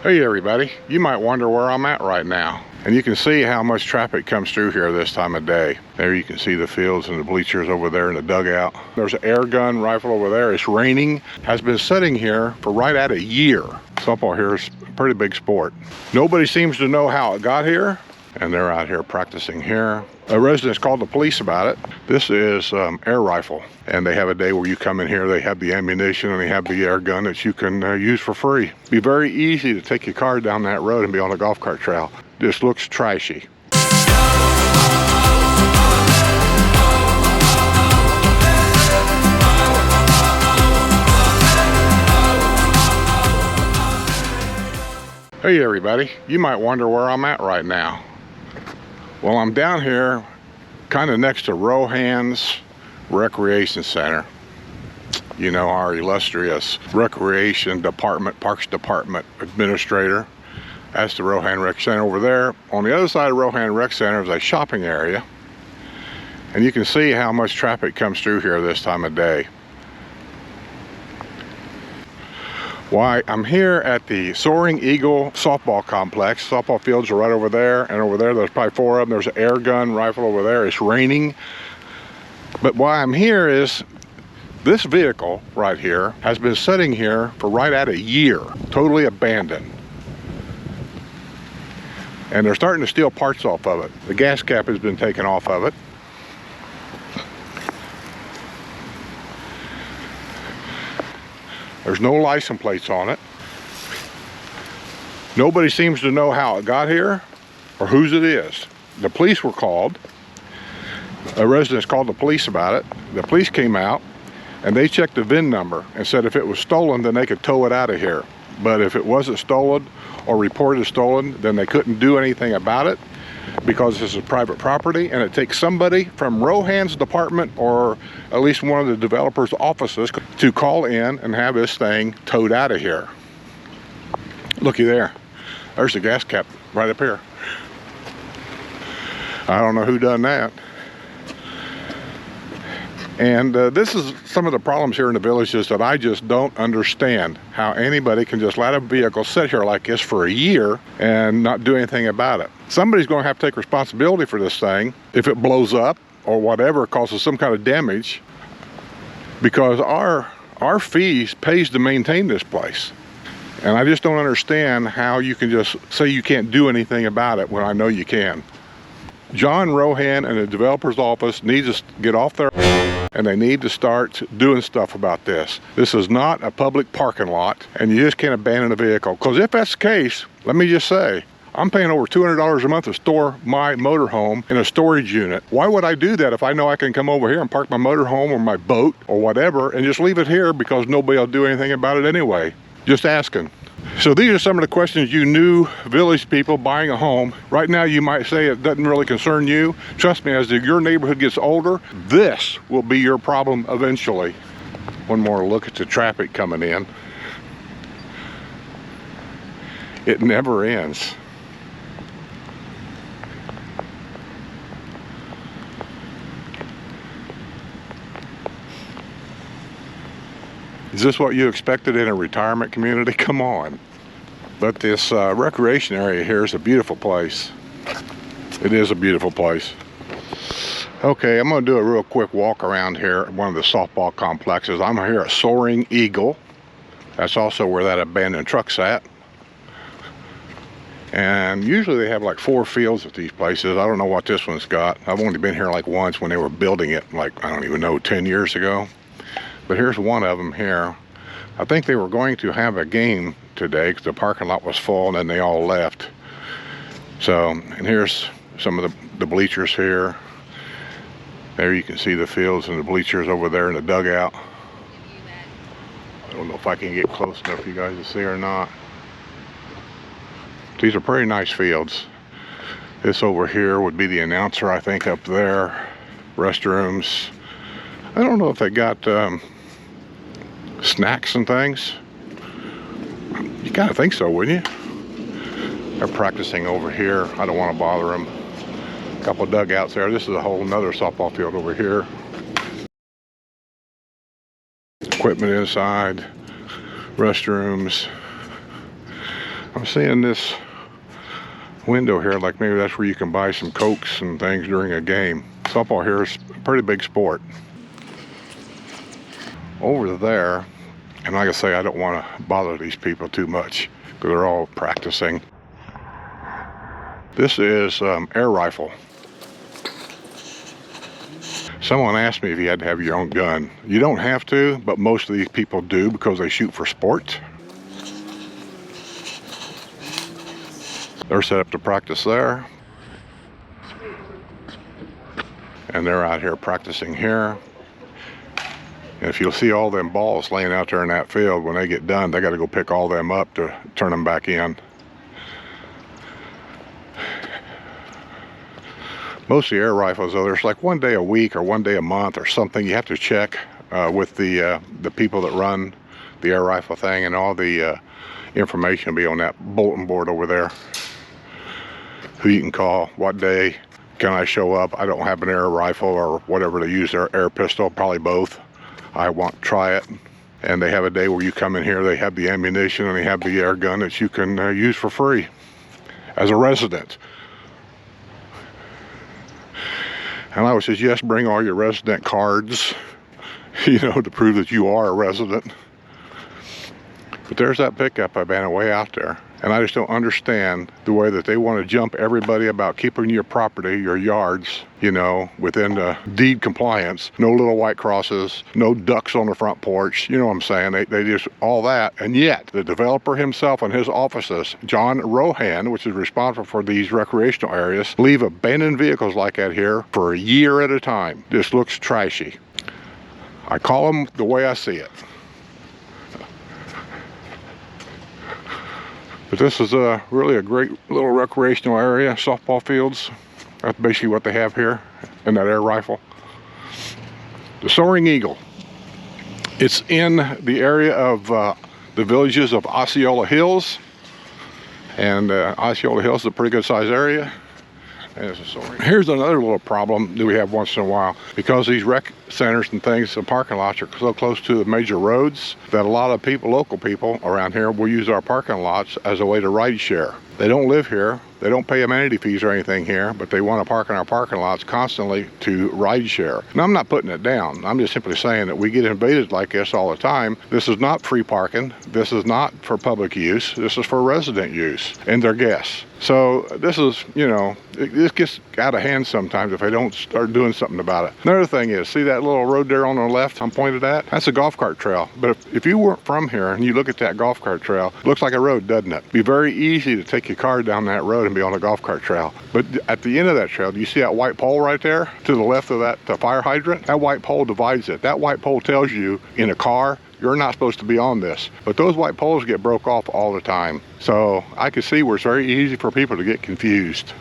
Hey everybody, you might wonder where I'm at right now. And you can see how much traffic comes through here this time of day. There you can see the fields and the bleachers over there in the dugout. There's an air gun rifle over there. It's raining. Has been sitting here for right at a year. Softball here is a pretty big sport. Nobody seems to know how it got here. And they're out here practicing here. A resident's called the police about it. This is air rifle, and they have a day where you come in here, they have the ammunition and they have the air gun that you can use for free. Be very easy to take your car down that road and be on a golf cart trail. This looks trashy. Hey everybody, you might wonder where I'm at right now. Well, I'm down here kind of next to Rohan's Recreation Center. You know, our illustrious Recreation Department, Parks Department Administrator. That's the Rohan Rec Center over there. On the other side of Rohan Rec Center is a shopping area. And you can see how much traffic comes through here this time of day. Why, I'm here at the Soaring Eagle softball complex. Softball fields are right over there, and over there there's probably 4 of them. There's an air gun rifle over there. It's raining. But why I'm here is this vehicle right here has been sitting here for right at a year, totally abandoned. And they're starting to steal parts off of it. The gas cap has been taken off of it. There's no license plates on it. Nobody seems to know how it got here or whose it is. The police were called. A resident's called the police about it. The police came out and they checked the VIN number and said if it was stolen, then they could tow it out of here. But if it wasn't stolen or reported stolen, then they couldn't do anything about it because this is private property, and it takes somebody from Rohan's department or at least one of the developer's offices to call in and have this thing towed out of here. Looky there. There's the gas cap right up here. I don't know who done that. And this is some of the problems here in the villages that I just don't understand. How anybody can just let a vehicle sit here like this for a year and not do anything about it. Somebody's going to have to take responsibility for this thing if it blows up or whatever, causes some kind of damage, because our fees pays to maintain this place. And I just don't understand how you can just say you can't do anything about it when I know you can. John Rohan and the developer's office needs to get off their and they need to start doing stuff about this. This is not a public parking lot, and you just can't abandon a vehicle. Because if that's the case, let me just say, I'm paying over $200 a month to store my motorhome in a storage unit. Why would I do that if I know I can come over here and park my motorhome or my boat or whatever and just leave it here because nobody will do anything about it anyway? Just asking. So these are some of the questions you new village people buying a home. Right now you might say it doesn't really concern you. Trust me, as your neighborhood gets older, this will be your problem eventually. One more look at the traffic coming in. It never ends. Is this what you expected in a retirement community? Come on. But this recreation area here is a beautiful place. It is a beautiful place. Okay, I'm going to do a real quick walk around here at one of the softball complexes. I'm here at Soaring Eagle. That's also where that abandoned truck's at. And usually they have like 4 fields at these places. I don't know what this one's got. I've only been here like once when they were building it, like, I don't even know, 10 years ago. But here's one of them here. I think they were going to have a game today because the parking lot was full and then they all left. So, and here's some of the bleachers here. There you can see the fields and the bleachers over there in the dugout. I don't know if I can get close enough for you guys to see or not. These are pretty nice fields. This over here would be the announcer, I think, up there. Restrooms. I don't know if they got snacks and things. You kind of think so, wouldn't you? They're practicing over here. I don't want to bother them. A couple of dugouts there. This is a whole nother softball field over here. Equipment inside. Restrooms. I'm seeing this window here, like maybe that's where you can buy some Cokes and things during a game. Softball here is a pretty big sport. Over there, and like I say, I don't want to bother these people too much because they're all practicing. This is air rifle. Someone asked me if you had to have your own gun. You don't have to, but most of these people do because they shoot for sport. They're set up to practice there. And they're out here practicing here. And if you'll see all them balls laying out there in that field, when they get done, they got to go pick all them up to turn them back in. Most of the air rifles, though, there's like one day a week or one day a month or something. You have to check with the people that run the air rifle thing, and all the information will be on that bulletin board over there. Who you can call, what day can I show up. I don't have an air rifle or whatever to use, their air pistol, probably both. I want to try it. And they have a day where you come in here, they have the ammunition and they have the air gun that you can use for free as a resident. And I would suggest bring all your resident cards, you know, to prove that you are a resident. But there's that pickup I ran away out there. And I just don't understand the way that they want to jump everybody about keeping your property, your yards, you know, within deed compliance. No little white crosses, no ducks on the front porch. You know what I'm saying? They just, all that. And yet, the developer himself and his offices, John Rohan, which is responsible for these recreational areas, leave abandoned vehicles like that here for a year at a time. This looks trashy. I call them the way I see it. But this is really a great little recreational area, softball fields. That's basically what they have here in that air rifle. The Soaring Eagle. It's in the area of the villages of Osceola Hills. And Osceola Hills is a pretty good sized area. And it's a Soaring. Here's another little problem that we have once in a while. Because these rec centers and things, the parking lots are so close to the major roads that a lot of people, local people around here, will use our parking lots as a way to ride share. They don't live here, they don't pay amenity fees or anything here, but they want to park in our parking lots constantly to ride share. Now, I'm not putting it down. I'm just simply saying that we get invaded like this all the time. This is not free parking. This is not for public use. This is for resident use and their guests. So this is, you know, this gets out of hand sometimes if they don't start doing something about it. Another thing is, see that little road there on the left I'm pointed at? That's a golf cart trail. But if you weren't from here and you look at that golf cart trail, it looks like a road, doesn't it? It'd be very easy to take your car down that road and be on a golf cart trail. But at the end of that trail, do you see that white pole right there to the left of that fire hydrant? That white pole divides it. That white pole tells you in a car, you're not supposed to be on this. But those white poles get broke off all the time. So I can see where it's very easy for people to get confused.